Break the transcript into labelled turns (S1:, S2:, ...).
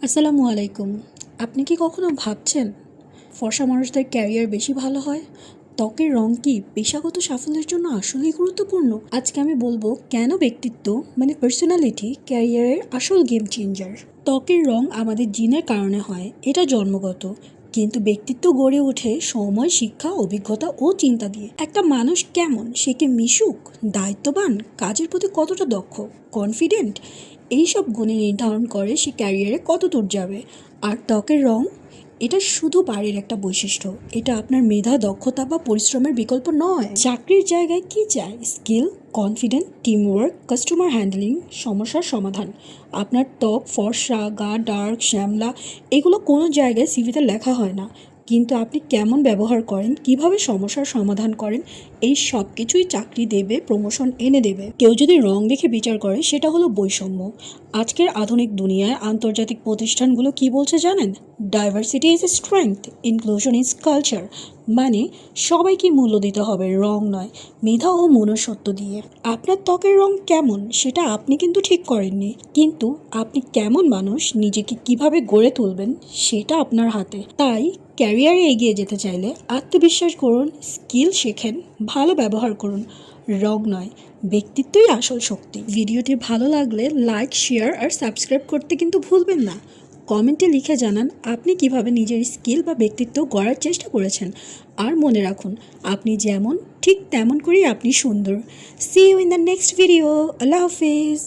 S1: আসসালামু আলাইকুম। আপনি কি কখনো ভাবছেন ফর্সা মানুষদের ক্যারিয়ার বেশি ভালো হয়? ত্বকের রং কি পেশাগত সাফল্যের জন্য আসলেই গুরুত্বপূর্ণ? আজকে আমি বলবো কেন ব্যক্তিত্ব পার্সোনালিটি ক্যারিয়ারের আসল গেম চেঞ্জার। ত্বকের রং আমাদের জিনের কারণে হয়, এটা জন্মগত। কিন্তু ব্যক্তিত্ব গড়ে ওঠে সময়, শিক্ষা, অভিজ্ঞতা ও চিন্তা দিয়ে। একটা মানুষ কেমন, সে কি মিশুক, দায়িত্ববান, কাজের প্রতি কতটা দক্ষ, কনফিডেন্ট, এইসব গুণে নির্ধারণ করে সে ক্যারিয়ারে কত দূর যাবে। আর ত্বকের রং, এটা শুধু বাড়ির একটা বৈশিষ্ট্য, এটা আপনার মেধা, দক্ষতা বা পরিশ্রমের বিকল্প নয়। চাকরির জায়গায় কি চাই? Skill, confident, teamwork, customer handling, সমস্যার সমাধান। আপনার ত্বক ফর্সা, গা ডার্ক, শ্যামলা, এগুলো কোনো জায়গায় সিভিতে লেখা হয় না, কিন্তু আপনি কেমন ব্যবহার করেন, কিভাবে সমস্যার সমাধান করেন, এই সব কিছুই চাকরি দেবে, প্রমোশন এনে দেবে। কেউ যদি রং দেখে বিচার করে, সেটা হলো বৈষম্য। আজকের আধুনিক দুনিয়ায় আন্তর্জাতিক প্রতিষ্ঠানগুলো কি বলছে জানেন? Diversity is strength, inclusion is culture. মানে সবাইকে মূল্য দিতে হবে, রং নয়, মেধা ও মনুষ্যত্ব দিয়ে। আপনার ত্বকের রং কেমন সেটা আপনি কিন্তু ঠিক করেননি, কিন্তু আপনি কেমন মানুষ, নিজেকে কিভাবে গড়ে তুলবেন, সেটা আপনার হাতে। তাই ক্যারিয়ারে এগিয়ে যেতে চাইলে আত্মবিশ্বাস করুন, স্কিল শেখেন, ভালো ব্যবহার করুন। রং নয়, ব্যক্তিত্বই আসল শক্তি। ভিডিওটি ভালো লাগলে লাইক, শেয়ার আর সাবস্ক্রাইব করতে কিন্তু ভুলবেন না। কমেন্টে লিখে জানান আপনি কিভাবে নিজের স্কিল বা ব্যক্তিত্ব গড়ার চেষ্টা করেছেন। আর মনে রাখুন, আপনি যেমন ঠিক তেমন করেই আপনি সুন্দর। See you in the next video. আল্লাহ হাফিজ।